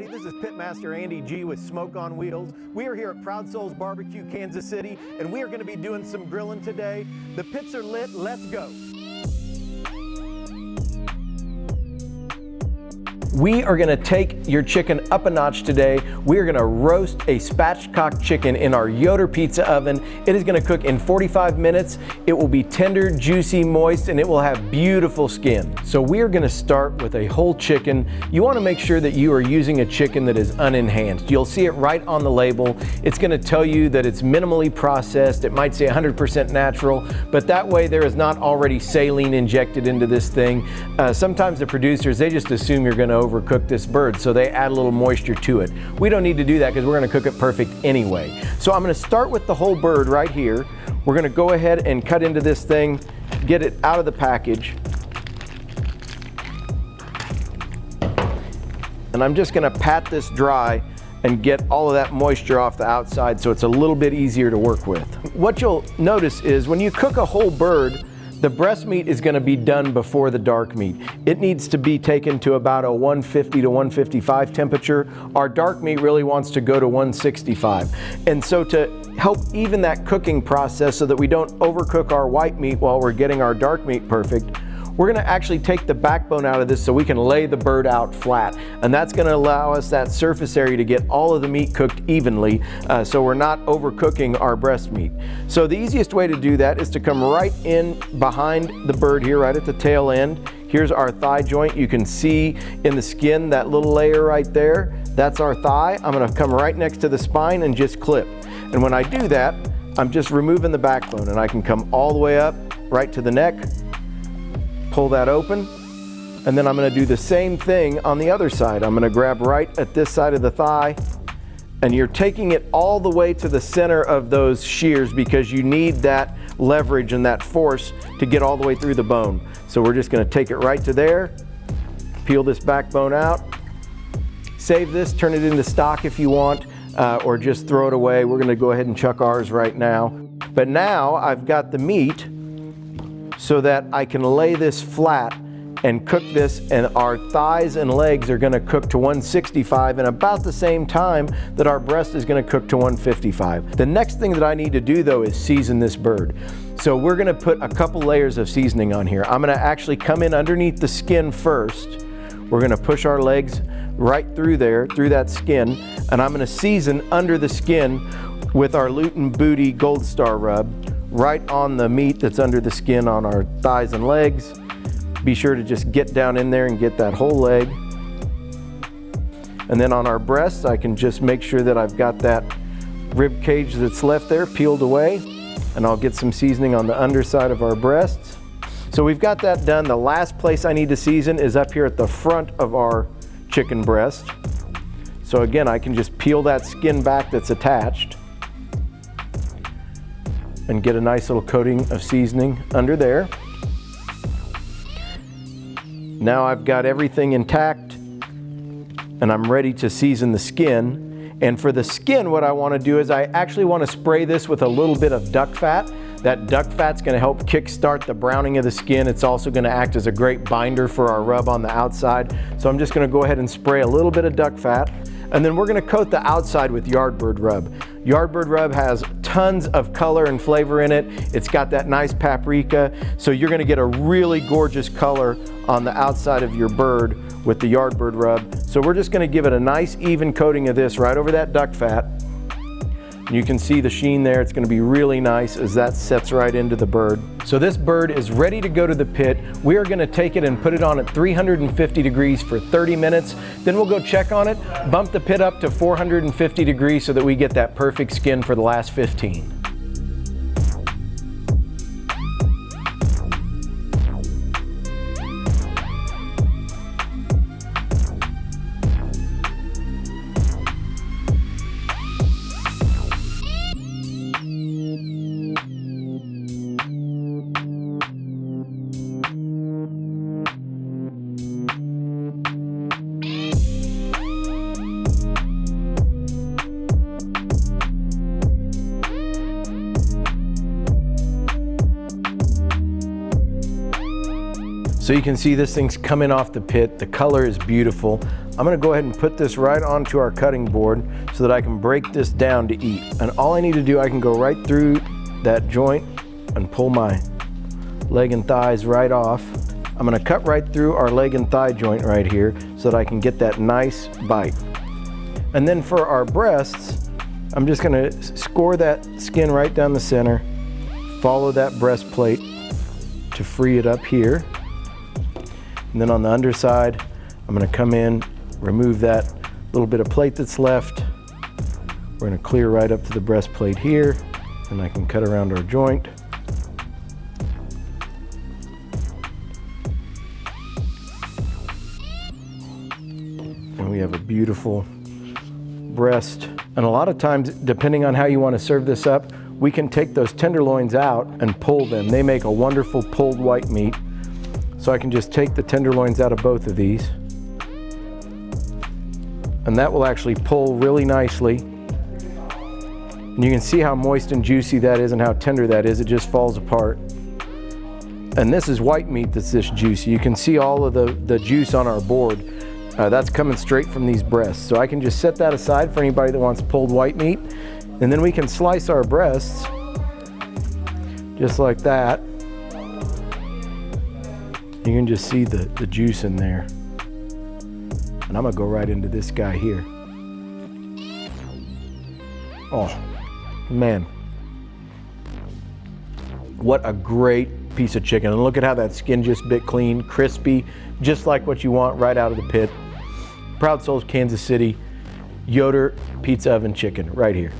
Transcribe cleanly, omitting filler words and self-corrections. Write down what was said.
everybody. This is Pitmaster Andy G with Smoke on Wheels. We are here at Proud Souls Barbecue, Kansas City, and we are going to be doing some grilling today. The pits are lit. Let's go. We are going to take your chicken up a notch today. We are going to roast a spatchcock chicken in our Yoder pizza oven. It is going to cook in 45 minutes. It will be tender, juicy, moist, and it will have beautiful skin. So we are going to start with a whole chicken. You want to make sure that you are using a chicken that is unenhanced. You'll see it right on the label. It's going to tell you that it's minimally processed. It might say 100% natural, but that way there is not already saline injected into this thing. Sometimes the producers, they just assume you're going to overcook this bird, so they add a little moisture to it. We don't need to do that because we're going to cook it perfect anyway. So I'm going to start with the whole bird right here. We're going to go ahead and cut into this thing, get it out of the package. And I'm just going to pat this dry and get all of that moisture off the outside so it's a little bit easier to work with. What you'll notice is when you cook a whole bird, the breast meat is going to be done before the dark meat. It needs to be taken to about a 150 to 155 temperature. Our dark meat really wants to go to 165. And so to help even that cooking process so that we don't overcook our white meat while we're getting our dark meat perfect, we're going to actually take the backbone out of this so we can lay the bird out flat. And that's going to allow us that surface area to get all of the meat cooked evenly, so we're not overcooking our breast meat. So the easiest way to do that is to come right in behind the bird here, right at the tail end. Here's our thigh joint. You can see in the skin that little layer right there. That's our thigh. I'm going to come right next to the spine and just clip. And when I do that, I'm just removing the backbone, and I can come all the way up right to the neck. Pull that open, and then I'm going to do the same thing on the other side. I'm going to grab right at this side of the thigh, and you're taking it all the way to the center of those shears because you need that leverage and that force to get all the way through the bone. So we're just going to take it right to there, peel this backbone out, save this, turn it into stock if you want, or just throw it away. We're going to go ahead and chuck ours right now. But now I've got the meat so that I can lay this flat and cook this, and our thighs and legs are going to cook to 165 in about the same time that our breast is going to cook to 155. The next thing that I need to do though is season this bird. So we're going to put a couple layers of seasoning on here. I'm going to actually come in underneath the skin first. We're going to push our legs right through there, through that skin, and I'm going to season under the skin with our Luton Booty Gold Star rub right on the meat that's under the skin on our thighs and legs. Be sure to just get down in there and get that whole leg. And then on our breasts, I can just make sure that I've got that rib cage that's left there peeled away, and I'll get some seasoning on the underside of our breasts. So we've got that done. The last place I need to season is up here at the front of our chicken breast. So again, I can just peel that skin back that's attached and get a nice little coating of seasoning under there. Now I've got everything intact and I'm ready to season the skin. And for the skin, what I want to do is I actually want to spray this with a little bit of duck fat. That duck fat's going to help kickstart the browning of the skin. It's also going to act as a great binder for our rub on the outside. So I'm just going to go ahead and spray a little bit of duck fat. And then we're going to coat the outside with Yardbird rub. Yardbird rub has tons of color and flavor in it. It's got that nice paprika, so you're going to get a really gorgeous color on the outside of your bird with the Yardbird rub. So we're just going to give it a nice even coating of this right over that duck fat. You can see the sheen there. It's going to be really nice as that sets right into the bird. So this bird is ready to go to the pit. We are going to take it and put it on at 350 degrees for 30 minutes. Then we'll go check on it, bump the pit up to 450 degrees so that we get that perfect skin for the last 15. So you can see this thing's coming off the pit. The color is beautiful. I'm gonna go ahead and put this right onto our cutting board so that I can break this down to eat. And all I need to do, I can go right through that joint and pull my leg and thighs right off. I'm gonna cut right through our leg and thigh joint right here so that I can get that nice bite. And then for our breasts, I'm just gonna score that skin right down the center, follow that breastplate to free it up here. And then on the underside, I'm gonna come in, remove that little bit of plate that's left. We're gonna clear right up to the breastplate here, and I can cut around our joint. And we have a beautiful breast. And a lot of times, depending on how you want to serve this up, we can take those tenderloins out and pull them. They make a wonderful pulled white meat. So I can just take the tenderloins out of both of these. And that will actually pull really nicely. And you can see how moist and juicy that is and how tender that is. It just falls apart. And this is white meat that's this juicy. You can see all of the juice on our board. That's coming straight from these breasts. So I can just set that aside for anybody that wants pulled white meat. And then we can slice our breasts just like that. You can just see the juice in there. And I'm gonna go right into this guy here. Oh, man. What a great piece of chicken. And look at how that skin just bit clean, crispy, just like what you want right out of the pit. Proud Souls, Kansas City, Yoder Pizza Oven Chicken, right here.